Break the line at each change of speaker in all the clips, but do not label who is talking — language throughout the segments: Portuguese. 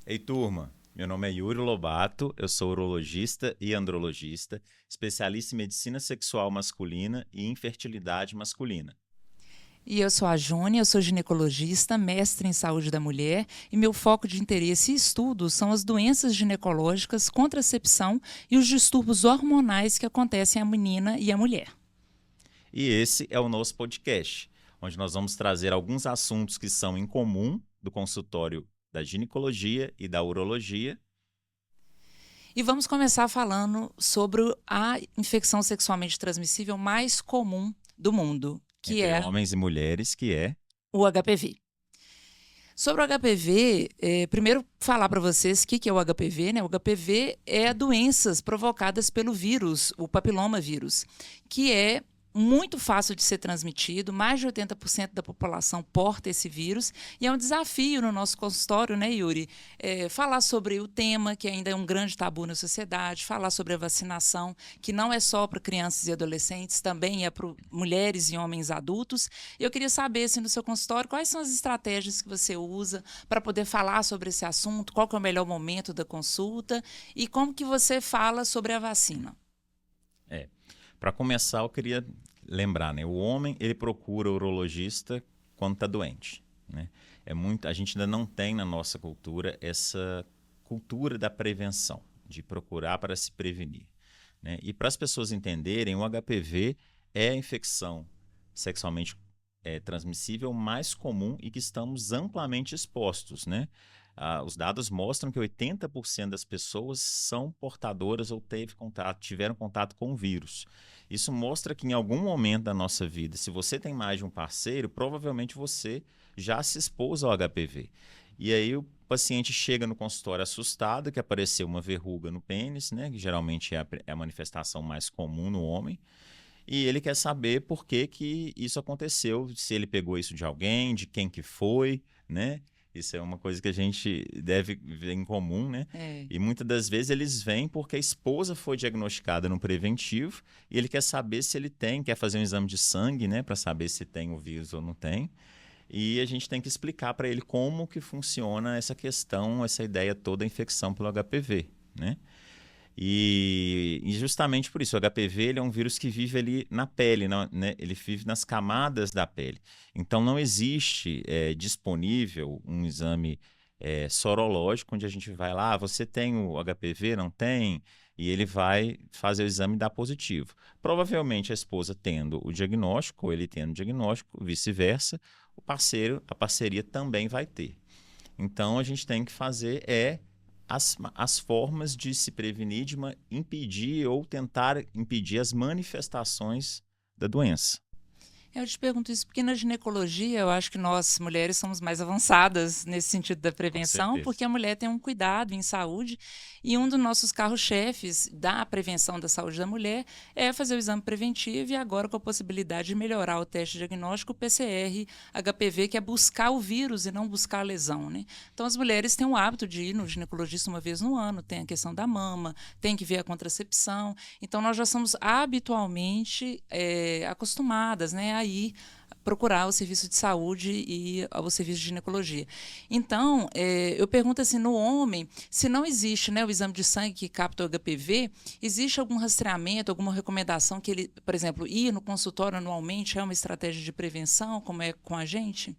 Ei, turma, meu nome é Yuri Lobato, eu sou urologista e andrologista, especialista em medicina sexual masculina e infertilidade masculina.
E eu sou a Júnia, eu sou ginecologista, mestre em saúde da mulher, e meu foco de interesse e estudos são as doenças ginecológicas, contracepção e os distúrbios hormonais que acontecem à menina e à mulher.
E esse é o nosso podcast, onde nós vamos trazer alguns assuntos que são em comum do consultório da ginecologia e da urologia.
E vamos começar falando sobre a infecção sexualmente transmissível mais comum do mundo, que
Entre
é
homens e mulheres, que é.
o HPV. Sobre o HPV, primeiro falar para vocês o que é o HPV, né? O HPV é doenças provocadas pelo vírus, o papiloma vírus, que é muito fácil de ser transmitido, mais de 80% da população porta esse vírus, e é um desafio no nosso consultório, né, Yuri? Falar sobre o tema, que ainda é um grande tabu na sociedade, falar sobre a vacinação, que não é só para crianças e adolescentes, também é para mulheres e homens adultos. Eu queria saber, assim, no seu consultório, quais são as estratégias que você usa para poder falar sobre esse assunto, qual que é o melhor momento da consulta e como que você fala sobre a vacina.
Para começar, eu queria lembrar, né? O homem, ele procura o urologista quando está doente, né? A gente ainda não tem na nossa cultura essa cultura da prevenção, de procurar para se prevenir, né? E para as pessoas entenderem, o HPV é a infecção sexualmente transmissível mais comum e que estamos amplamente expostos, né? Os dados mostram que 80% das pessoas são portadoras ou tiveram contato com o vírus. Isso mostra que em algum momento da nossa vida, se você tem mais de um parceiro, provavelmente você já se expôs ao HPV. E aí o paciente chega no consultório assustado que apareceu uma verruga no pênis, né, que geralmente é a manifestação mais comum no homem, e ele quer saber por que que isso aconteceu, se ele pegou isso de alguém, de quem que foi, né? Isso é uma coisa que a gente deve ver em comum, né?
É.
E muitas das vezes eles vêm porque a esposa foi diagnosticada no preventivo e ele quer saber se ele tem, quer fazer um exame de sangue, né, para saber se tem o vírus ou não tem. E a gente tem que explicar para ele como que funciona essa questão, essa ideia toda da infecção pelo HPV, né? E justamente por isso, o HPV ele é um vírus que vive ali na pele, né? Ele vive nas camadas da pele. Então, não existe disponível um exame sorológico, onde a gente vai lá, você tem o HPV, não tem? E ele vai fazer o exame e dar positivo. Provavelmente a esposa tendo o diagnóstico, ou ele tendo o diagnóstico, vice-versa, a parceria também vai ter. Então, a gente tem que fazer as formas de se prevenir, de impedir ou tentar impedir as manifestações da doença.
Eu te pergunto isso porque na ginecologia eu acho que nós mulheres somos mais avançadas nesse sentido da
Com
prevenção,
certeza.
porque a mulher tem um cuidado em saúde e um dos nossos carros-chefes da prevenção da saúde da mulher é fazer o exame preventivo e agora com a possibilidade de melhorar o teste diagnóstico, o PCR, HPV, que é buscar o vírus e não buscar a lesão, né? Então as mulheres têm o hábito de ir no ginecologista uma vez no ano, tem a questão da mama, tem que ver a contracepção. Então nós já somos habitualmente acostumadas, né, a ir procurar o serviço de saúde e o serviço de ginecologia. Então, eu pergunto assim, no homem, se não existe, né, o exame de sangue que capta o HPV, existe algum rastreamento, alguma recomendação que ele, por exemplo, ir no consultório anualmente é uma estratégia de prevenção, como é com a gente?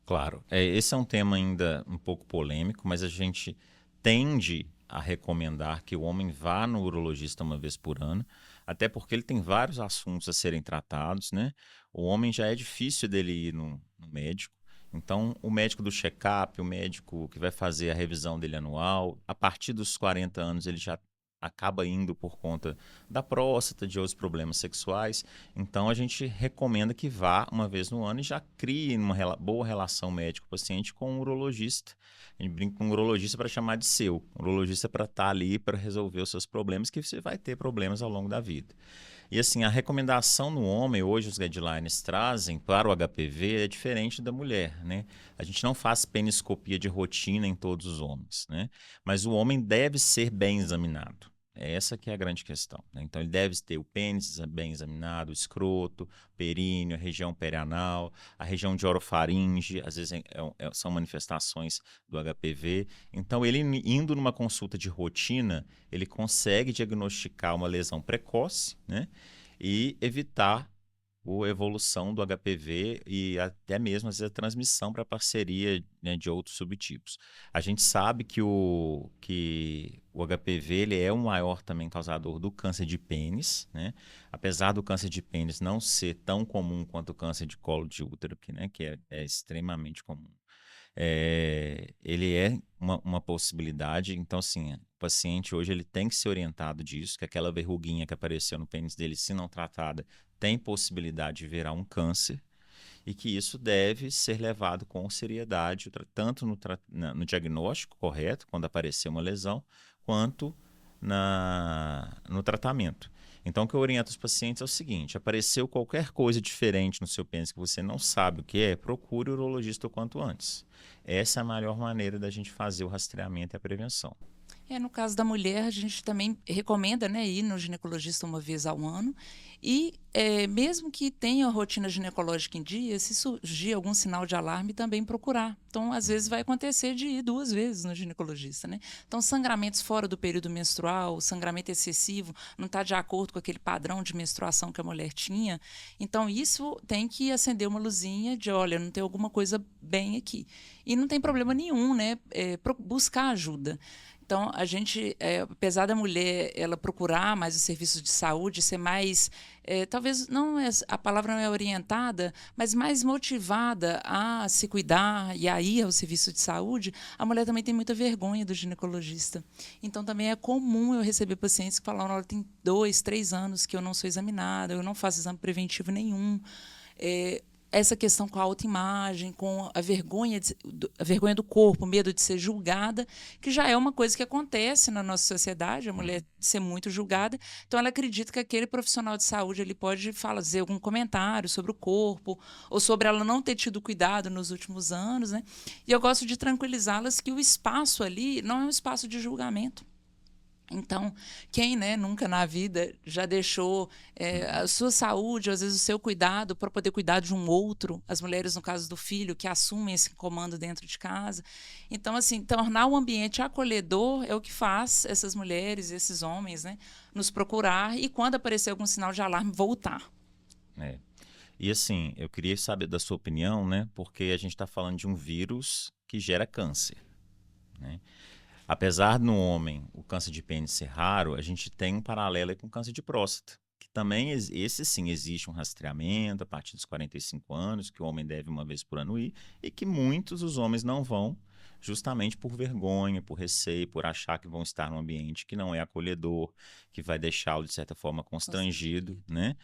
Claro, esse é um tema ainda um pouco polêmico, mas a gente tende a recomendar que o homem vá no urologista uma vez por ano, até porque ele tem vários assuntos a serem tratados, né? O homem já é difícil dele ir no médico, então o médico do check-up, o médico que vai fazer a revisão dele anual, a partir dos 40 anos ele já acaba indo por conta da próstata, de outros problemas sexuais. Então, a gente recomenda que vá uma vez no ano e já crie uma boa relação médico-paciente com o urologista. A gente brinca com o urologista para chamar de seu. O urologista para estar ali para resolver os seus problemas, que você vai ter problemas ao longo da vida. E assim, a recomendação no homem, hoje os guidelines trazem para o HPV é diferente da mulher, né? A gente não faz peniscopia de rotina em todos os homens, né? Mas o homem deve ser bem examinado. É essa que é a grande questão, né? Então, ele deve ter o pênis bem examinado, o escroto, períneo, a região perianal, a região de orofaringe, às vezes são manifestações do HPV. Então, ele indo numa consulta de rotina, ele consegue diagnosticar uma lesão precoce, né? E evitar a evolução do HPV e até mesmo às vezes, a transmissão para parceria, né, de outros subtipos. A gente sabe que o HPV ele é o maior também causador do câncer de pênis, né? Apesar do câncer de pênis não ser tão comum quanto o câncer de colo de útero, né, que é extremamente comum. Ele é uma possibilidade. Então, assim, o paciente hoje ele tem que ser orientado disso, que aquela verruguinha que apareceu no pênis dele, se não tratada, tem possibilidade de virar um câncer e que isso deve ser levado com seriedade, tanto no diagnóstico correto, quando aparecer uma lesão, quanto no tratamento. Então, o que eu oriento os pacientes é o seguinte: apareceu qualquer coisa diferente no seu pênis que você não sabe o que é, procure o urologista o quanto antes. Essa é a melhor maneira da gente fazer o rastreamento e a prevenção.
No caso da mulher, a gente também recomenda, né, ir no ginecologista uma vez ao ano. E mesmo que tenha a rotina ginecológica em dia, se surgir algum sinal de alarme, também procurar. Então, às vezes, vai acontecer de ir 2 vezes no ginecologista, né? Então, sangramentos fora do período menstrual, sangramento excessivo, não está de acordo com aquele padrão de menstruação que a mulher tinha. Então, isso tem que acender uma luzinha de, olha, não tem alguma coisa bem aqui. E não tem problema nenhum, né? Buscar ajuda. Então, a gente, apesar da mulher ela procurar mais os serviços de saúde, ser mais, talvez não a palavra não é orientada, mas mais motivada a se cuidar e a ir ao serviço de saúde, a mulher também tem muita vergonha do ginecologista. Então, também é comum eu receber pacientes que falam: olha, tem 2, 3 anos que eu não sou examinada, eu não faço exame preventivo nenhum. Essa questão com a autoimagem, com a vergonha do corpo, o medo de ser julgada, que já é uma coisa que acontece na nossa sociedade, a mulher ser muito julgada. Então, ela acredita que aquele profissional de saúde ele pode fazer algum comentário sobre o corpo, ou sobre ela não ter tido cuidado nos últimos anos, né? E eu gosto de tranquilizá-las que o espaço ali não é um espaço de julgamento. Então, quem, né, nunca na vida já deixou a sua saúde, ou às vezes o seu cuidado, para poder cuidar de um outro, as mulheres, no caso do filho, que assumem esse comando dentro de casa. Então, assim, tornar o ambiente acolhedor é o que faz essas mulheres, esses homens, né, nos procurar e, quando aparecer algum sinal de alarme, voltar.
E assim, eu queria saber da sua opinião, né, porque a gente está falando de um vírus que gera câncer, né? Apesar no homem o câncer de pênis ser raro, a gente tem um paralelo com o câncer de próstata, que também, esse sim, existe um rastreamento a partir dos 45 anos, que o homem deve uma vez por ano ir, e que muitos dos homens não vão, justamente por vergonha, por receio, por achar que vão estar num ambiente que não é acolhedor, que vai deixá-lo, de certa forma, constrangido, né?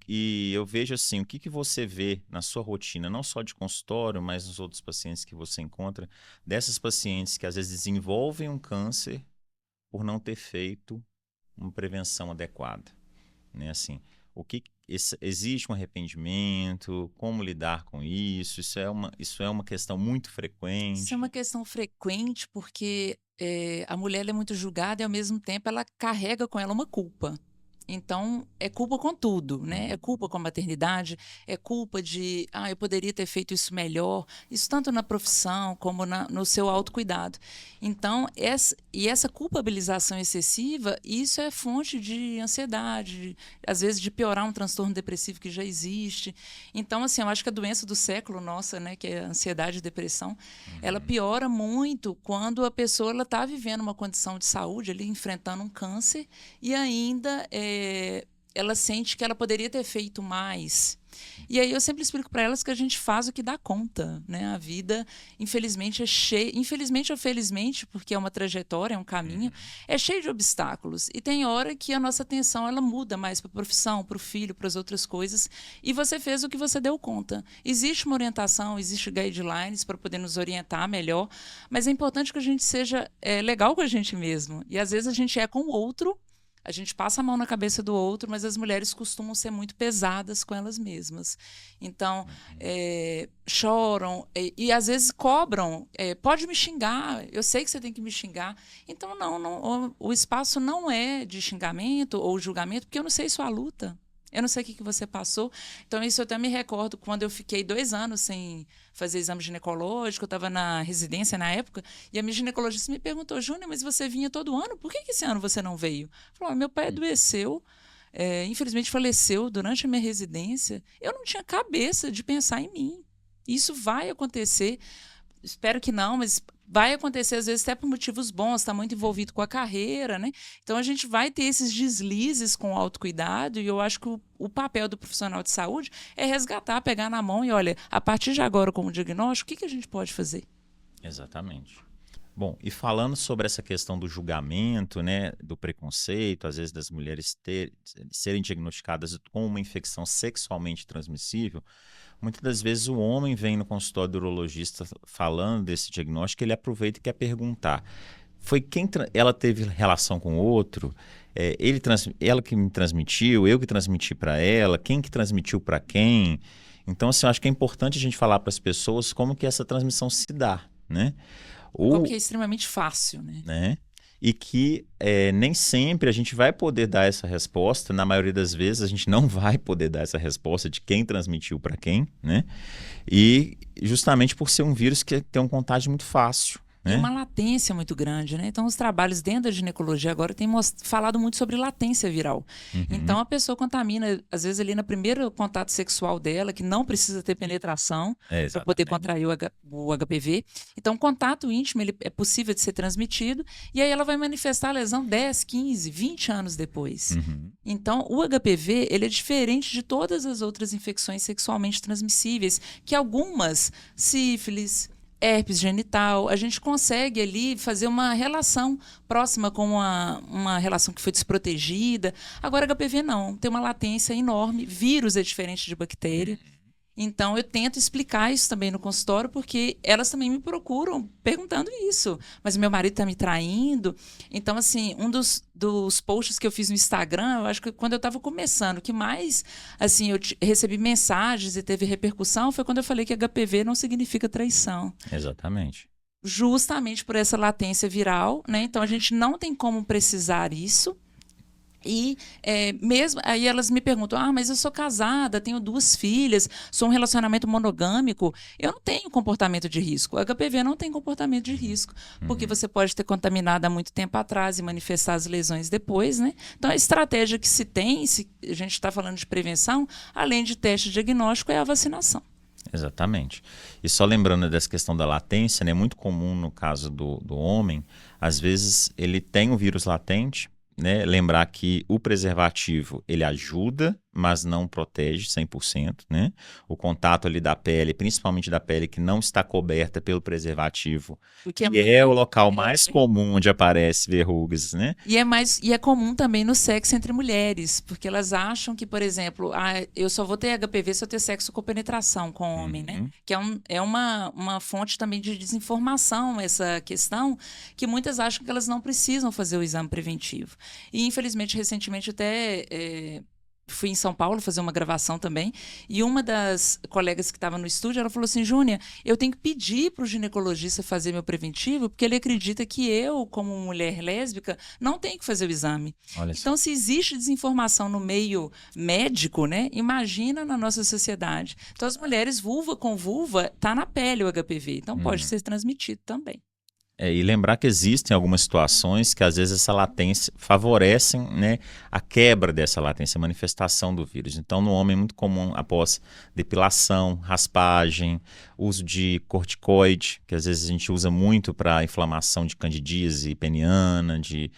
E eu vejo assim, o que você vê na sua rotina, não só de consultório, mas nos outros pacientes que você encontra, dessas pacientes que às vezes desenvolvem um câncer por não ter feito uma prevenção adequada, né? Assim, existe um arrependimento? Como lidar com isso? Isso é uma questão muito frequente.
Isso é uma questão frequente porque a mulher ela é muito julgada e, ao mesmo tempo, ela carrega com ela uma culpa. Então, é culpa com tudo, né? É culpa com a maternidade, é culpa de, eu poderia ter feito isso melhor. Isso tanto na profissão como no seu autocuidado. Então, essa culpabilização excessiva, isso é fonte de ansiedade, às vezes de piorar um transtorno depressivo que já existe. Então, assim, eu acho que a doença do século nossa, né, que é a ansiedade e depressão, ela piora muito quando a pessoa está vivendo uma condição de saúde, ali, enfrentando um câncer, e ainda ela sente que ela poderia ter feito mais. E aí eu sempre explico para elas que a gente faz o que dá conta, né? A vida, infelizmente, é cheia, infelizmente ou felizmente, porque é uma trajetória, é um caminho, é cheio de obstáculos. E tem hora que a nossa atenção ela muda mais para a profissão, para o filho, para as outras coisas. E você fez o que você deu conta. Existe uma orientação, existe guidelines para poder nos orientar melhor, mas é importante que a gente seja legal com a gente mesmo. E às vezes a gente é com o outro, A gente passa a mão na cabeça do outro, mas as mulheres costumam ser muito pesadas com elas mesmas. Então, choram e às vezes cobram. Pode me xingar, eu sei que você tem que me xingar. Então, não, o espaço não é de xingamento ou julgamento, porque eu não sei sua luta. Eu não sei o que você passou. Então, isso eu até me recordo quando eu fiquei 2 anos sem fazer exame ginecológico. Eu estava na residência na época. E a minha ginecologista me perguntou: Júnior, mas você vinha todo ano? Por que esse ano você não veio? Falou: meu pai adoeceu. Infelizmente faleceu durante a minha residência. Eu não tinha cabeça de pensar em mim. Isso vai acontecer. Espero que não, mas vai acontecer às vezes até por motivos bons, está muito envolvido com a carreira, né? Então a gente vai ter esses deslizes com o autocuidado e eu acho que o papel do profissional de saúde é resgatar, pegar na mão e olha, a partir de agora como diagnóstico, o que a gente pode fazer?
Exatamente. Bom, e falando sobre essa questão do julgamento, né, do preconceito, às vezes das mulheres serem diagnosticadas com uma infecção sexualmente transmissível, muitas das vezes o homem vem no consultório do urologista falando desse diagnóstico, ele aproveita e quer perguntar: foi ela teve relação com o outro? Ela que me transmitiu, eu que transmiti para ela, quem que transmitiu para quem? Então, assim, eu acho que é importante a gente falar para as pessoas como que essa transmissão se dá, né?
Como que é extremamente fácil,
né? E que nem sempre a gente vai poder dar essa resposta, na maioria das vezes a gente não vai poder dar essa resposta de quem transmitiu para quem, né? E justamente por ser um vírus que tem um contágio muito fácil.
E uma latência muito grande, né? Então, os trabalhos dentro da ginecologia agora têm falado muito sobre latência viral.
Uhum.
Então, a pessoa contamina, às vezes, ali no primeiro contato sexual dela, que não precisa ter penetração para poder contrair o HPV. Então, o contato íntimo ele é possível de ser transmitido e aí ela vai manifestar a lesão 10, 15, 20 anos depois.
Uhum.
Então, o HPV ele é diferente de todas as outras infecções sexualmente transmissíveis, que algumas, sífilis, herpes genital, a gente consegue ali fazer uma relação próxima com uma relação que foi desprotegida. Agora, HPV não, tem uma latência enorme, vírus é diferente de bactéria. Então, eu tento explicar isso também no consultório, porque elas também me procuram perguntando isso. Mas meu marido está me traindo. Então, assim, um dos posts que eu fiz no Instagram, eu acho que quando eu estava começando, que mais, assim, eu recebi mensagens e teve repercussão, foi quando eu falei que HPV não significa traição.
Exatamente.
Justamente por essa latência viral, né? Então, a gente não tem como precisar isso. E mesmo aí elas me perguntam: mas eu sou casada, tenho 2 filhas, sou um relacionamento monogâmico, eu não tenho comportamento de risco. O HPV não tem comportamento de risco, porque você pode ter contaminado há muito tempo atrás e manifestar as lesões depois, né? Então a estratégia que se tem, se a gente está falando de prevenção, além de teste diagnóstico, é a vacinação.
Exatamente. E só lembrando dessa questão da latência, né, é muito comum no caso do homem, às vezes ele tem o vírus latente, né? Lembrar que o preservativo ele ajuda, mas não protege 100%, né? O contato ali da pele, principalmente da pele que não está coberta pelo preservativo, que é o local mais comum onde aparece verrugas, né?
E é comum também no sexo entre mulheres, porque elas acham que, por exemplo, eu só vou ter HPV se eu ter sexo com penetração com homem, né? Que é uma fonte também de desinformação, essa questão, que muitas acham que elas não precisam fazer o exame preventivo. E, infelizmente, recentemente até fui em São Paulo fazer uma gravação também, e uma das colegas que estava no estúdio, ela falou assim: Júnia, eu tenho que pedir para o ginecologista fazer meu preventivo, porque ele acredita que eu, como mulher lésbica, não tenho que fazer o exame. Então, se existe desinformação no meio médico, né, imagina na nossa sociedade. Então, as mulheres, vulva com vulva, tá na pele o HPV, então pode ser transmitido também.
E lembrar que existem algumas situações que às vezes essa latência favorecem, né, a quebra dessa latência, a manifestação do vírus. Então, no homem é muito comum após depilação, raspagem, uso de corticoide, que às vezes a gente usa muito para inflamação de candidíase peniana, de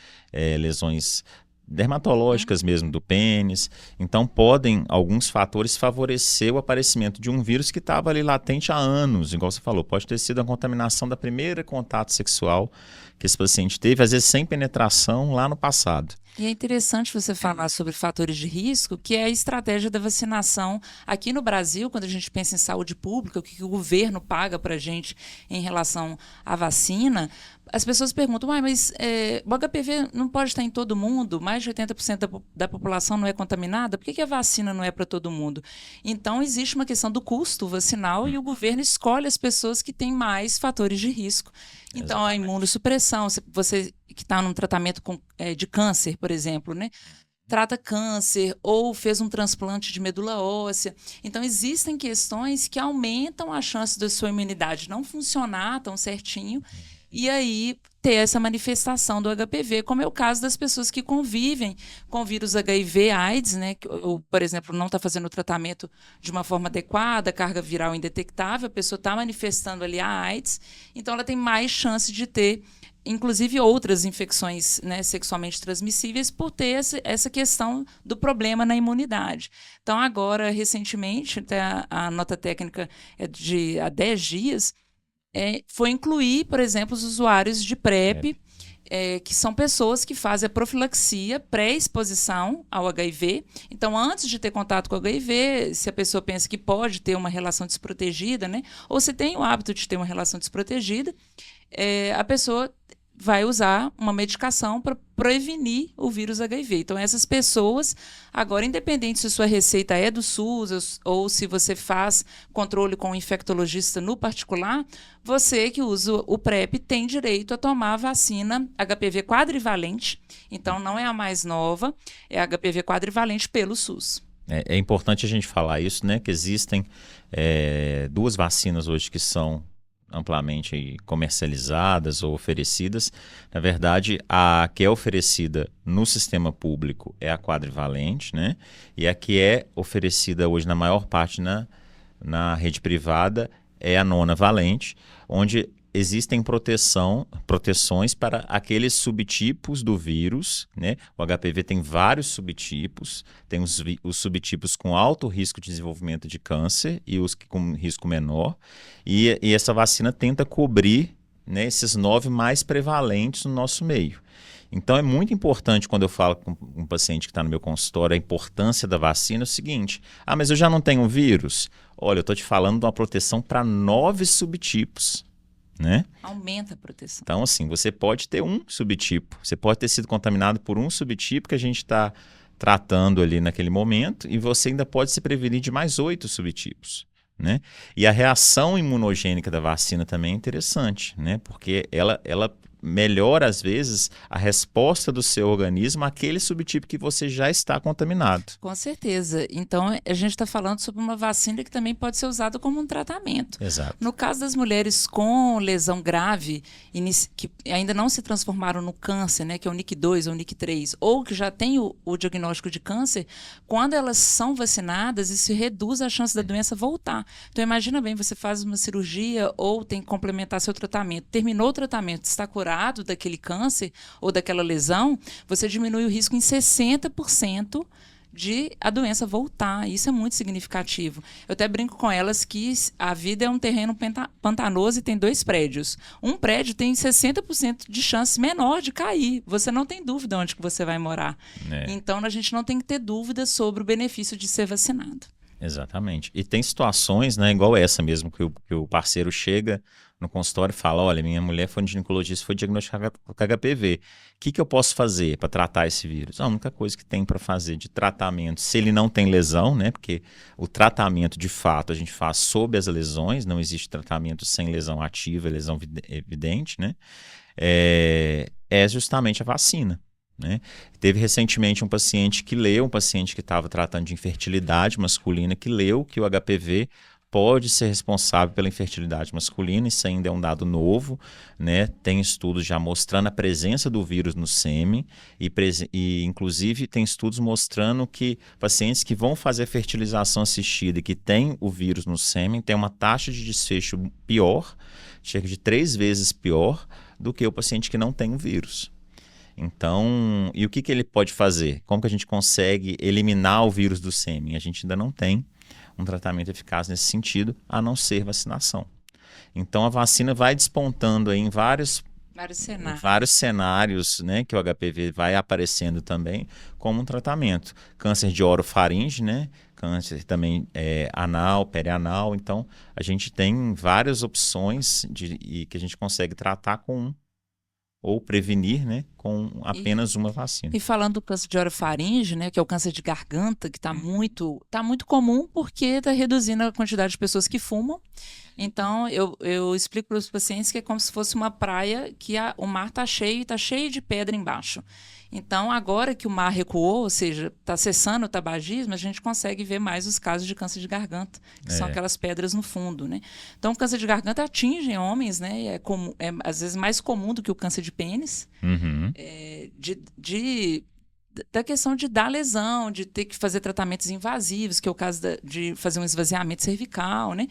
lesões dermatológicas mesmo do pênis. Então podem alguns fatores favorecer o aparecimento de um vírus que estava ali latente há anos, igual você falou, pode ter sido a contaminação da primeira contato sexual que esse paciente teve, às vezes sem penetração lá no passado.
E é interessante você falar sobre fatores de risco, que é a estratégia da vacinação. Aqui no Brasil, quando a gente pensa em saúde pública, o que o governo paga para a gente em relação à vacina, as pessoas perguntam, mas o HPV não pode estar em todo mundo? Mais de 80% da população não é contaminada? Por que a vacina não é para todo mundo? Então, existe uma questão do custo vacinal e o governo escolhe as pessoas que têm mais fatores de risco. Então, a imunossupressão, você que está num tratamento de câncer, por exemplo, né? Trata câncer ou fez um transplante de medula óssea. Então, existem questões que aumentam a chance da sua imunidade não funcionar tão certinho e aí ter essa manifestação do HPV, como é o caso das pessoas que convivem com o vírus HIV/AIDS, né? Ou, por exemplo, não está fazendo o tratamento de uma forma adequada, carga viral indetectável, a pessoa está manifestando ali a AIDS, então ela tem mais chance de ter inclusive outras infecções, né, sexualmente transmissíveis, por ter essa questão do problema na imunidade. Então, agora, recentemente, até a nota técnica é de há 10 dias, foi incluir, por exemplo, os usuários de PrEP, que são pessoas que fazem a profilaxia pré-exposição ao HIV. Então, antes de ter contato com o HIV, se a pessoa pensa que pode ter uma relação desprotegida, né, ou se tem o hábito de ter uma relação desprotegida, a pessoa vai usar uma medicação para prevenir o vírus HIV. Então, essas pessoas, agora, independente se sua receita é do SUS ou se você faz controle com um infectologista no particular, você que usa o PrEP tem direito a tomar a vacina HPV quadrivalente. Então, não é a mais nova, é a HPV quadrivalente pelo SUS.
É importante a gente falar isso, né? Que existem 2 vacinas hoje que são amplamente comercializadas ou oferecidas. Na verdade, a que é oferecida no sistema público é a quadrivalente, né? E a que é oferecida hoje na maior parte na rede privada é a nonavalente, onde existem proteções para aqueles subtipos do vírus, né? O HPV tem vários subtipos, tem os subtipos com alto risco de desenvolvimento de câncer e os com risco menor, e essa vacina tenta cobrir, né, esses 9 mais prevalentes no nosso meio. Então é muito importante quando eu falo com um paciente que está no meu consultório a importância da vacina, é o seguinte: mas eu já não tenho vírus? Olha, eu estou te falando de uma proteção para 9 subtipos. Né?
Aumenta a proteção.
Então, assim, você pode ter um subtipo, você pode ter sido contaminado por um subtipo que a gente está tratando ali naquele momento e você ainda pode se prevenir de mais 8 subtipos, né? E a reação imunogênica da vacina também é interessante, né? Porque ela melhora, às vezes, a resposta do seu organismo àquele subtipo que você já está contaminado.
Com certeza. Então, a gente está falando sobre uma vacina que também pode ser usada como um tratamento.
Exato.
No caso das mulheres com lesão grave, que ainda não se transformaram no câncer, né, que é o NIC2 ou o NIC3, ou que já tem o diagnóstico de câncer, quando elas são vacinadas, isso reduz a chance da doença voltar. Então, imagina bem, você faz uma cirurgia ou tem que complementar seu tratamento. Terminou o tratamento, está curado daquele câncer ou daquela lesão, você diminui o risco em 60% de a doença voltar. Isso é muito significativo. Eu até brinco com elas que a vida é um terreno pantanoso e tem 2 prédios. Um prédio tem 60% de chance menor de cair. Você não tem dúvida onde que você vai morar. Então, a gente não tem que ter dúvida sobre o benefício de ser vacinado.
Exatamente. E tem situações, né, igual essa mesmo, que o parceiro chega no consultório e fala: olha, minha mulher foi no ginecologista, foi diagnosticada com HPV. O que eu posso fazer para tratar esse vírus? A única coisa que tem para fazer de tratamento, se ele não tem lesão, né, porque o tratamento de fato a gente faz sob as lesões, não existe tratamento sem lesão ativa, lesão evidente, né, é justamente a vacina. Né? Teve recentemente um paciente que estava tratando de infertilidade masculina, que leu que o HPV pode ser responsável pela infertilidade masculina. Isso ainda é um dado novo, né? Tem estudos já mostrando a presença do vírus no sêmen e inclusive tem estudos mostrando que pacientes que vão fazer fertilização assistida e que têm o vírus no sêmen têm uma taxa de desfecho pior, cerca de 3 vezes pior do que o paciente que não tem o vírus. Então, e o que ele pode fazer? Como que a gente consegue eliminar o vírus do sêmen? A gente ainda não tem um tratamento eficaz nesse sentido, a não ser vacinação. Então, a vacina vai despontando aí em vários vários cenários, né, que o HPV vai aparecendo também como um tratamento. Câncer de orofaringe, né, câncer também anal, perianal. Então, a gente tem várias opções e que a gente consegue tratar com ou prevenir, né, com apenas uma vacina.
E falando do câncer de orofaringe, né, que é o câncer de garganta, que está muito comum porque está reduzindo a quantidade de pessoas que fumam. Então, eu explico para os pacientes que é como se fosse uma praia que o mar está cheio de pedra embaixo. Então, agora que o mar recuou, ou seja, está cessando o tabagismo, a gente consegue ver mais os casos de câncer de garganta, que são aquelas pedras no fundo, né? Então, o câncer de garganta atinge homens, né? É às vezes mais comum do que o câncer de pênis, da questão de dar lesão, de ter que fazer tratamentos invasivos, que é o caso de fazer um esvaziamento cervical, né?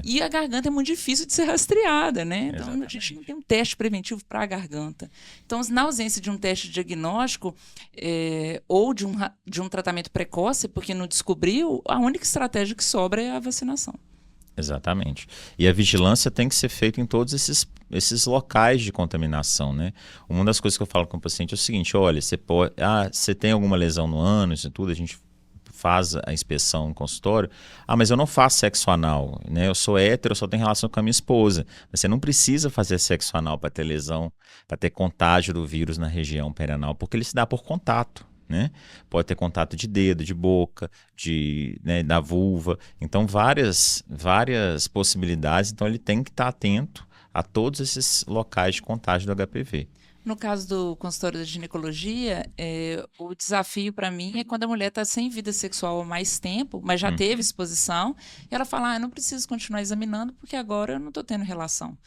E a garganta é muito difícil de ser rastreada, né? Então, a gente não tem um teste preventivo para a garganta. Então, na ausência de um teste diagnóstico ou de um tratamento precoce, porque não descobriu, a única estratégia que sobra é a vacinação.
Exatamente. E a vigilância tem que ser feita em todos esses locais de contaminação, né? Uma das coisas que eu falo com o paciente é o seguinte: olha, você tem alguma lesão no ânus e tudo, a gente faz a inspeção no consultório. Mas eu não faço sexo anal, né? Eu sou hétero, eu só tenho relação com a minha esposa. Você não precisa fazer sexo anal para ter lesão, para ter contágio do vírus na região perianal, porque ele se dá por contato. Né? Pode ter contato de dedo, de boca, da vulva. Então, várias possibilidades. Então, ele tem que estar atento a todos esses locais de contágio do HPV.
No caso do consultório da ginecologia, o desafio para mim é quando a mulher está sem vida sexual há mais tempo, mas já teve exposição, e ela fala, eu não preciso continuar examinando porque agora eu não estou tendo relação.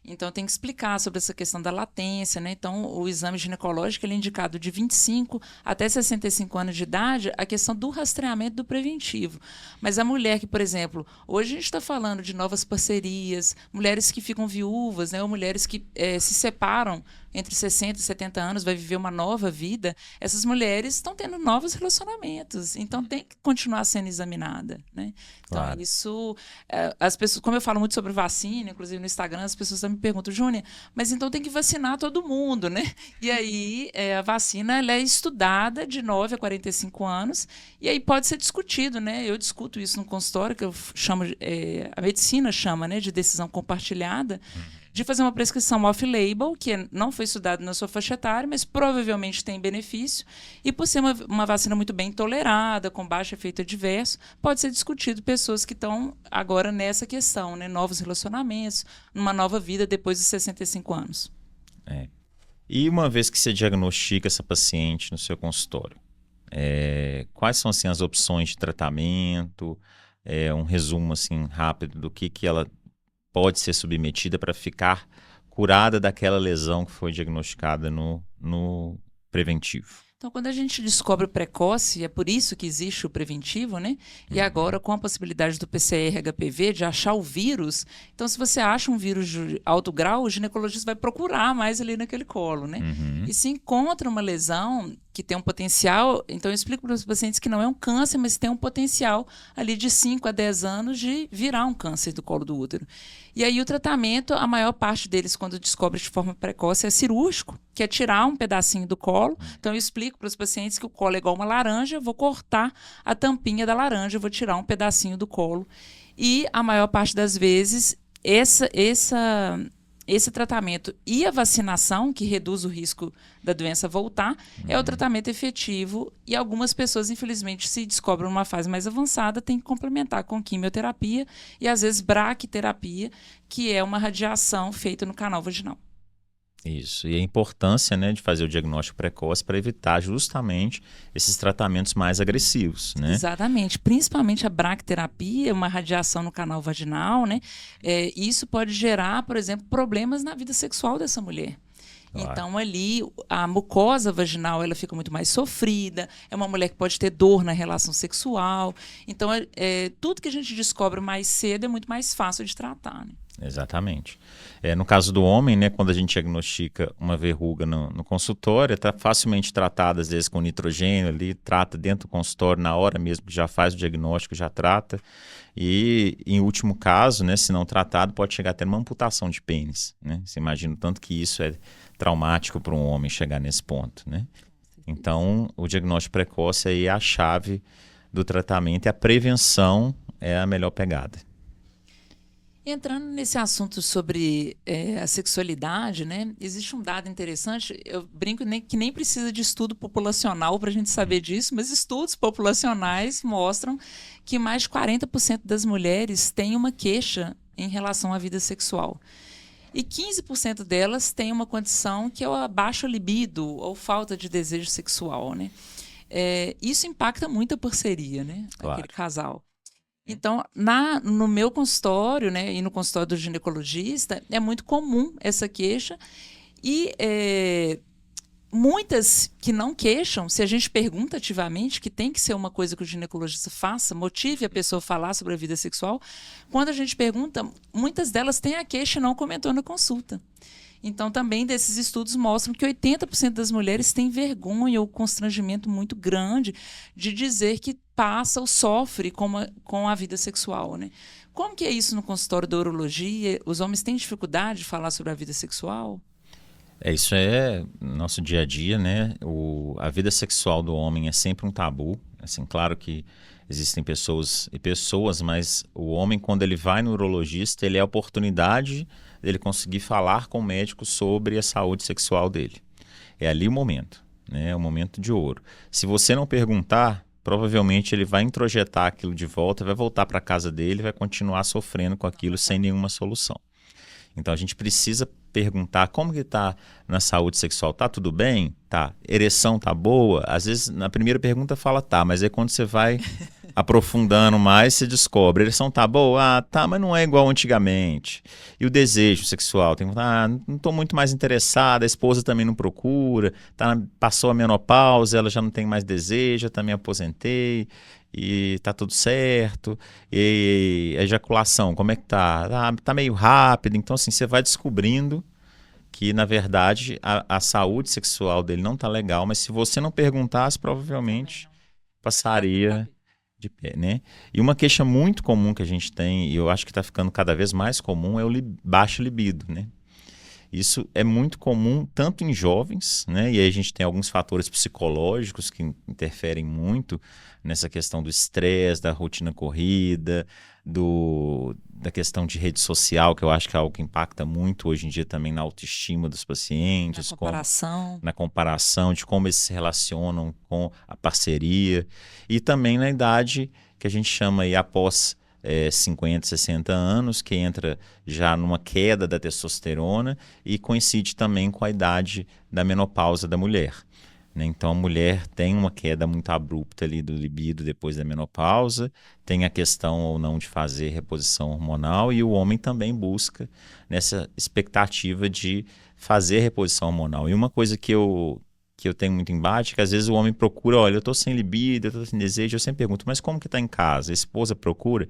Então, tem que explicar sobre essa questão da latência, né? Então, o exame ginecológico ele é indicado de 25 até 65 anos de idade, a questão do rastreamento do preventivo. Mas a mulher que, por exemplo, hoje a gente está falando de novas parcerias, mulheres que ficam viúvas, né? Ou mulheres que se separam entre 60 e 70 anos, vai viver uma nova vida, essas mulheres estão tendo novos relacionamentos. Então, tem que continuar sendo examinada, né? Então,
Claro.
isso... as pessoas, como eu falo muito sobre vacina, inclusive no Instagram, as pessoas também me perguntam, Júnia, mas então tem que vacinar todo mundo, né? E aí, a vacina ela é estudada de 9 a 45 anos, e aí pode ser discutido, né? Eu discuto isso no consultório, que eu chamo, a medicina chama, né, de decisão compartilhada, de fazer uma prescrição off-label, que não foi estudado na sua faixa etária, mas provavelmente tem benefício, e por ser uma vacina muito bem tolerada, com baixo efeito adverso, pode ser discutido pessoas que estão agora nessa questão, né? Novos relacionamentos, numa nova vida depois dos 65 anos.
E uma vez que você diagnostica essa paciente no seu consultório, quais são assim, as opções de tratamento? Um resumo assim, rápido do que ela pode ser submetida para ficar curada daquela lesão que foi diagnosticada no preventivo.
Então, quando a gente descobre o precoce, é por isso que existe o preventivo, né? E agora, com a possibilidade do PCR-HPV, de achar o vírus, então, se você acha um vírus de alto grau, o ginecologista vai procurar mais ali naquele colo, né? E se encontra uma lesão que tem um potencial, então eu explico para os pacientes que não é um câncer, mas tem um potencial ali de 5 a 10 anos de virar um câncer do colo do útero. E aí o tratamento, a maior parte deles, quando descobre de forma precoce, é cirúrgico, que é tirar um pedacinho do colo. Então eu explico para os pacientes que o colo é igual uma laranja, eu vou cortar a tampinha da laranja, eu vou tirar um pedacinho do colo. E a maior parte das vezes, esse tratamento e a vacinação, que reduz o risco da doença voltar, é o tratamento efetivo. E algumas pessoas, infelizmente, se descobrem uma fase mais avançada, tem que complementar com quimioterapia e, às vezes, braquiterapia, que é uma radiação feita no canal vaginal.
Isso, e a importância, né, de fazer o diagnóstico precoce para evitar justamente esses tratamentos mais agressivos, né?
Exatamente, principalmente a braquiterapia, uma radiação no canal vaginal, né? Isso pode gerar, por exemplo, problemas na vida sexual dessa mulher. Claro. Então, ali, a mucosa vaginal ela fica muito mais sofrida, é uma mulher que pode ter dor na relação sexual. Então, tudo que a gente descobre mais cedo é muito mais fácil de tratar, né?
Exatamente. No caso do homem, né, quando a gente diagnostica uma verruga no consultório, está facilmente tratada, às vezes com nitrogênio ali, trata dentro do consultório na hora mesmo, já faz o diagnóstico, já trata. E, em último caso, né, se não tratado, pode chegar até uma amputação de pênis. Né? Você imagina o tanto que isso é traumático para um homem chegar nesse ponto. Né? Então, o diagnóstico precoce aí é a chave do tratamento e a prevenção é a melhor pegada.
Entrando nesse assunto sobre a sexualidade, né, existe um dado interessante, eu brinco que nem precisa de estudo populacional para a gente saber disso, mas estudos populacionais mostram que mais de 40% das mulheres têm uma queixa em relação à vida sexual. E 15% delas têm uma condição que é a baixa libido ou falta de desejo sexual. Né? Isso impacta muito a parceria, né?
Claro.
Aquele casal. Então, no meu consultório, né, e no consultório do ginecologista, é muito comum essa queixa. E muitas que não queixam, se a gente pergunta ativamente, que tem que ser uma coisa que o ginecologista faça, motive a pessoa a falar sobre a vida sexual, quando a gente pergunta, muitas delas têm a queixa e não comentou na consulta. Então, também desses estudos mostram que 80% das mulheres têm vergonha ou constrangimento muito grande de dizer que passa ou sofre com a vida sexual. Né? Como que é isso no consultório da urologia? Os homens têm dificuldade de falar sobre a vida sexual?
Isso é nosso dia a dia, né? A vida sexual do homem é sempre um tabu. Assim, claro que existem pessoas e pessoas, mas o homem, quando ele vai no urologista, ele é a oportunidade dele conseguir falar com o médico sobre a saúde sexual dele. É ali o momento, né? É o momento de ouro. Se você não perguntar, provavelmente ele vai introjetar aquilo de volta, vai voltar para a casa dele e vai continuar sofrendo com aquilo sem nenhuma solução. Então a gente precisa perguntar como que está na saúde sexual. Tá tudo bem? Tá. Ereção tá boa? Às vezes na primeira pergunta fala tá, mas aí quando você vai aprofundando mais, você descobre. A ereção tá boa? Ah, tá, mas não é igual antigamente. E o desejo sexual? Tem que falar, não estou muito mais interessada, a esposa também não procura, passou a menopausa, ela já não tem mais desejo, eu também aposentei. E tá tudo certo, e a ejaculação, como é que tá? Tá meio rápido, então assim, você vai descobrindo que, na verdade, a saúde sexual dele não tá legal, mas se você não perguntasse, provavelmente passaria de pé, né? E uma queixa muito comum que a gente tem, e eu acho que tá ficando cada vez mais comum, é o baixo libido, né? Isso é muito comum tanto em jovens, né? E aí a gente tem alguns fatores psicológicos que interferem muito nessa questão do estresse, da rotina corrida, da questão de rede social, que eu acho que é algo que impacta muito hoje em dia também na autoestima dos pacientes. Na comparação de como eles se relacionam com a parceria. E também na idade que a gente chama aí após 50, 60 anos, que entra já numa queda da testosterona e coincide também com a idade da menopausa da mulher. Né? Então a mulher tem uma queda muito abrupta ali do libido depois da menopausa, tem a questão ou não de fazer reposição hormonal, e o homem também busca nessa expectativa de fazer reposição hormonal. E uma coisa que eu tenho muito embate, que às vezes o homem procura, olha, eu estou sem libido, eu estou sem desejo, eu sempre pergunto, mas como que está em casa? A esposa procura?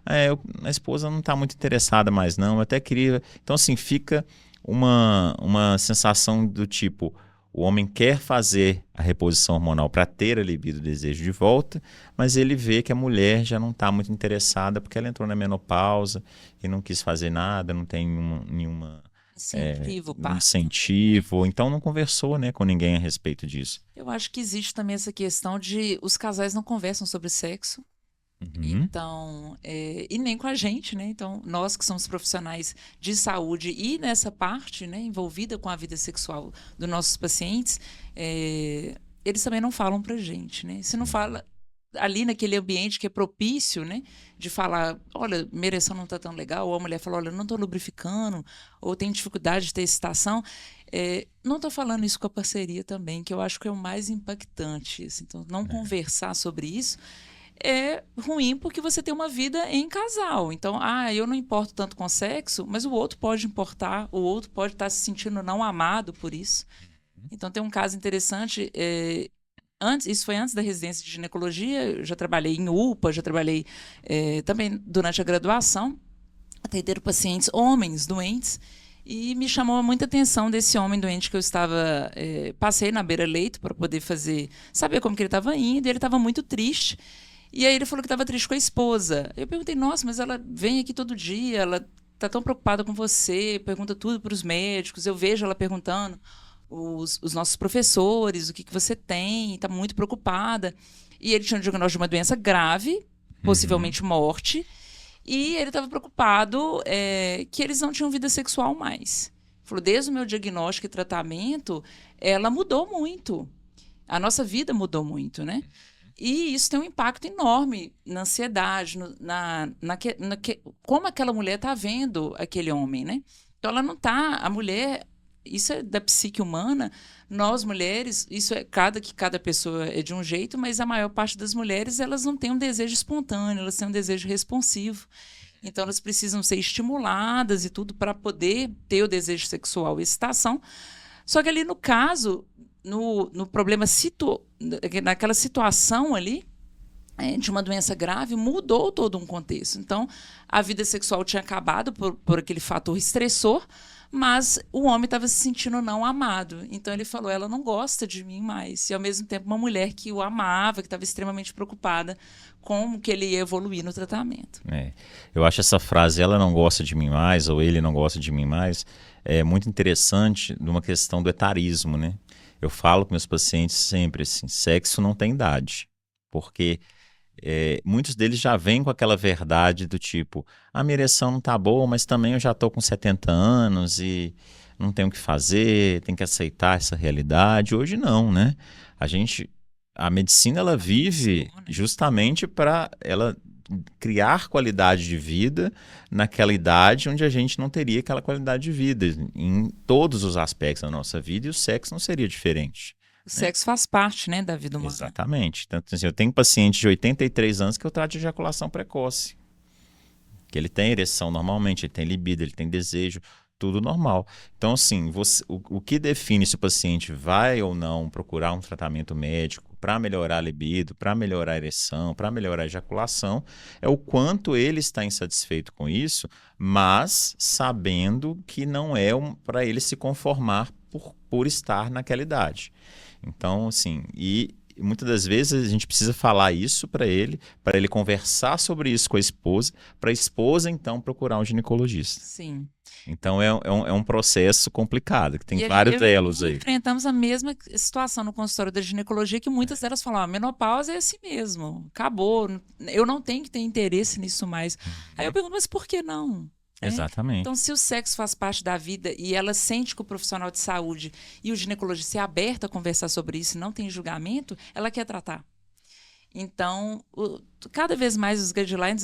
A esposa não está muito interessada mais não, eu até queria... Então assim, fica uma sensação do tipo, o homem quer fazer a reposição hormonal para ter a libido, o desejo de volta, mas ele vê que a mulher já não está muito interessada porque ela entrou na menopausa e não quis fazer nada, não tem nenhuma... incentivo, então não conversou, né, com ninguém a respeito disso.
Eu acho que existe também essa questão de os casais não conversam sobre sexo. Então, e nem com a gente, né? Então, nós que somos profissionais de saúde e nessa parte, né, envolvida com a vida sexual dos nossos pacientes, eles também não falam pra gente, né? Se não fala ali naquele ambiente que é propício, né, de falar, olha, minha ereção não está tão legal, ou a mulher fala, olha, eu não estou lubrificando, ou tem dificuldade de ter excitação, não estou falando isso com a parceria também, que eu acho que é o mais impactante. Assim. Então, não conversar sobre isso é ruim porque você tem uma vida em casal. Então, eu não importo tanto com sexo, mas o outro pode importar, o outro pode estar se sentindo não amado por isso. Então, tem um caso interessante... isso foi antes da residência de ginecologia, eu já trabalhei em UPA, já trabalhei também durante a graduação. atenderam pacientes, homens doentes, e me chamou muita atenção desse homem doente que eu estava... passei na beira-leito para poder saber como que ele estava indo, e ele estava muito triste. E aí ele falou que estava triste com a esposa. Eu perguntei, nossa, mas ela vem aqui todo dia, ela está tão preocupada com você, pergunta tudo para os médicos, eu vejo ela perguntando os nossos professores, o que você tem, está muito preocupada. E ele tinha um diagnóstico de uma doença grave, possivelmente morte, e ele estava preocupado que eles não tinham vida sexual mais. Ele falou, desde o meu diagnóstico e tratamento, ela mudou muito. A nossa vida mudou muito, né? E isso tem um impacto enorme na ansiedade, como aquela mulher está vendo aquele homem, né? Então, ela não está... A mulher... Isso é da psique humana. Nós, mulheres, isso é que cada pessoa é de um jeito, mas a maior parte das mulheres, elas não têm um desejo espontâneo, elas têm um desejo responsivo. Então, elas precisam ser estimuladas e tudo para poder ter o desejo sexual e excitação. Só que ali, no caso, no problema, naquela situação ali, de uma doença grave, mudou todo um contexto. Então, a vida sexual tinha acabado por aquele fator estressor, mas o homem estava se sentindo não amado. Então ele falou, ela não gosta de mim mais. E ao mesmo tempo uma mulher que o amava, que estava extremamente preocupada com que ele ia evoluir no tratamento.
Eu acho essa frase, ela não gosta de mim mais, ou ele não gosta de mim mais, é muito interessante numa questão do etarismo, né? Eu falo com meus pacientes sempre assim, sexo não tem idade. Porque... muitos deles já vêm com aquela verdade do tipo, a minha ereção não tá boa, mas também eu já tô com 70 anos e não tenho o que fazer, tem que aceitar essa realidade. Hoje não, né? A medicina, ela vive justamente para ela criar qualidade de vida naquela idade onde a gente não teria aquela qualidade de vida em todos os aspectos da nossa vida, e o sexo não seria diferente.
O sexo faz parte, né, da vida humana.
Exatamente. Tanto assim, eu tenho paciente de 83 anos que eu trato de ejaculação precoce. Que ele tem ereção normalmente, ele tem libido, ele tem desejo, tudo normal. Então, assim, o que define se o paciente vai ou não procurar um tratamento médico para melhorar a libido, para melhorar a ereção, para melhorar a ejaculação, é o quanto ele está insatisfeito com isso, mas sabendo que não é para ele se conformar por estar naquela idade. Então, assim, e muitas das vezes a gente precisa falar isso para ele conversar sobre isso com a esposa, para a esposa, então, procurar um ginecologista.
Sim.
Então, é um processo complicado, que tem vários elos aí.
Enfrentamos a mesma situação no consultório da ginecologia, que muitas delas falam, a menopausa é assim mesmo, acabou, eu não tenho que ter interesse nisso mais. Aí eu pergunto, mas por que não?
Exatamente.
Então, se o sexo faz parte da vida e ela sente que o profissional de saúde e o ginecologista é aberto a conversar sobre isso e não tem julgamento, ela quer tratar. Então, cada vez mais os guidelines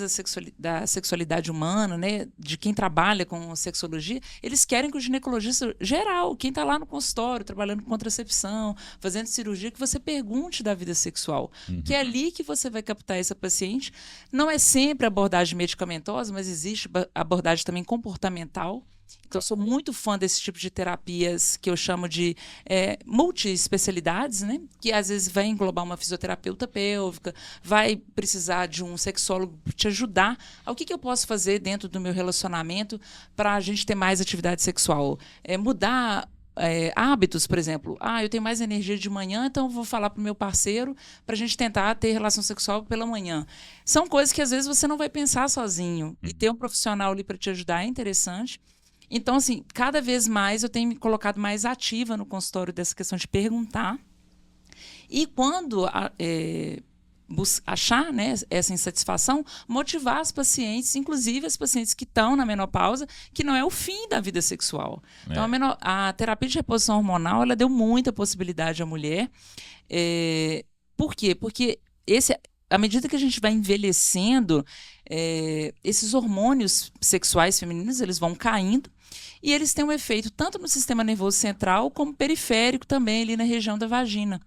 da sexualidade humana, né, de quem trabalha com sexologia, eles querem que o ginecologista geral, quem está lá no consultório, trabalhando com contracepção, fazendo cirurgia, que você pergunte da vida sexual. Que é ali que você vai captar essa paciente. Não é sempre abordagem medicamentosa, mas existe abordagem também comportamental. Então, eu sou muito fã desse tipo de terapias que eu chamo de multi-especialidades, né? Que às vezes vai englobar uma fisioterapeuta pélvica, vai precisar de um sexólogo para te ajudar. O que eu posso fazer dentro do meu relacionamento para a gente ter mais atividade sexual? Mudar hábitos, por exemplo. Eu tenho mais energia de manhã, então eu vou falar para o meu parceiro para a gente tentar ter relação sexual pela manhã. São coisas que às vezes você não vai pensar sozinho. E ter um profissional ali para te ajudar é interessante. Então, assim, cada vez mais eu tenho me colocado mais ativa no consultório dessa questão de perguntar. E quando achar, né, essa insatisfação, motivar as pacientes, inclusive as pacientes que estão na menopausa, que não é o fim da vida sexual. Então, a terapia de reposição hormonal, ela deu muita possibilidade à mulher. Por quê? Porque à medida que a gente vai envelhecendo, esses hormônios sexuais femininos, eles vão caindo e eles têm um efeito tanto no sistema nervoso central como periférico também ali na região da vagina.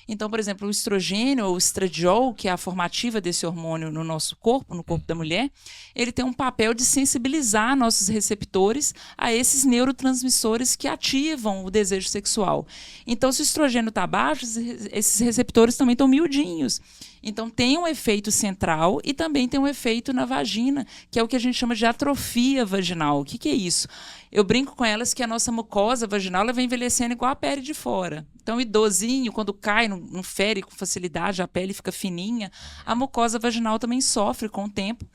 Então, por exemplo, o estrogênio ou o estradiol, que é a formativa desse hormônio no nosso corpo, no corpo da mulher, ele tem um papel de sensibilizar nossos receptores a esses neurotransmissores que ativam o desejo sexual. Então, se o estrogênio está baixo, esses receptores também estão miudinhos. Então, tem um efeito central e também tem um efeito defeito na vagina, que é o que a gente chama de atrofia vaginal. O que, que é isso? Eu brinco com elas que a nossa mucosa vaginal ela vem envelhecendo igual a pele de fora. Então, o idosinho, quando cai, não fere com facilidade, a pele fica fininha, a mucosa vaginal também sofre com o tempo.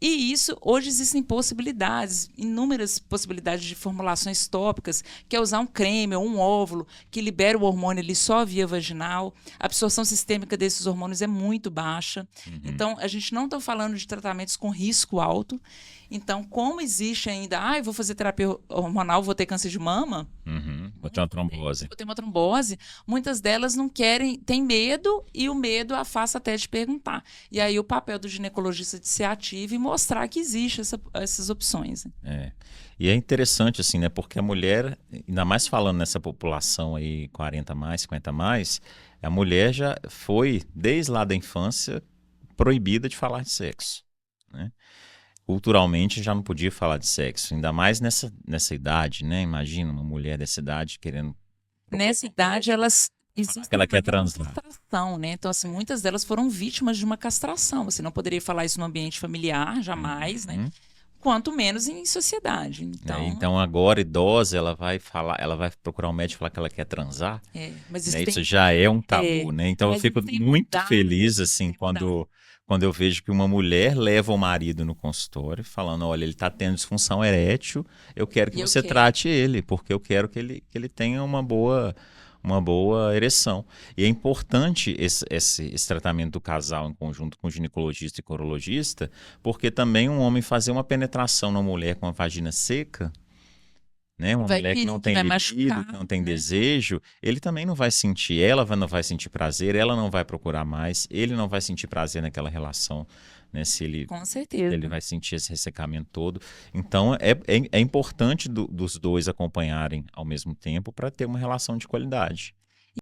E isso, hoje existem possibilidades, inúmeras possibilidades de formulações tópicas, que é usar um creme ou um óvulo que libera o hormônio ali só via vaginal. A absorção sistêmica desses hormônios é muito baixa. Então, a gente não está falando de tratamentos com risco alto. Então, como existe ainda, eu vou fazer terapia hormonal, vou ter câncer de mama,
Vou ter uma trombose.
vou ter uma trombose, muitas delas não querem, têm medo e o medo afasta até de perguntar. E aí o papel do ginecologista de ser ativo e mostrar que existe essas opções.
E é interessante, assim, né? Porque a mulher, ainda mais falando nessa população aí, 40 mais, 50 mais, a mulher já foi, desde lá da infância, proibida de falar de sexo, né? Culturalmente já não podia falar de sexo, ainda mais nessa idade, né? Imagina uma mulher dessa idade querendo...
Nessa idade, elas existem
que ela quer
uma
transar.
castração, né? Então, assim, muitas delas foram vítimas de uma castração. Você não poderia falar isso no ambiente familiar, jamais, né? Quanto menos em sociedade.
Então agora, idosa, ela vai procurar um médico e falar que ela quer transar.
Mas
Né?
isso
Isso já é um tabu, né? Então eu
mas
fico
isso tem
muito
mudado,
feliz, assim,
tem mudado.
quando eu vejo que uma mulher leva o marido no consultório falando, olha, ele está tendo disfunção erétil, eu quero que você trate ele, porque eu quero que ele tenha uma boa ereção. E é importante esse tratamento do casal em conjunto com o ginecologista e com o urologista, porque também um homem fazer uma penetração na mulher com a vagina seca, né? Uma mulher que não tem libido, que não tem desejo, ele também não vai sentir, ela não vai sentir prazer, ela não vai procurar mais, ele não vai sentir prazer naquela relação, né?
Com certeza.
Ele vai sentir esse ressecamento todo. Então, é importante dos dois acompanharem ao mesmo tempo para ter uma relação de qualidade.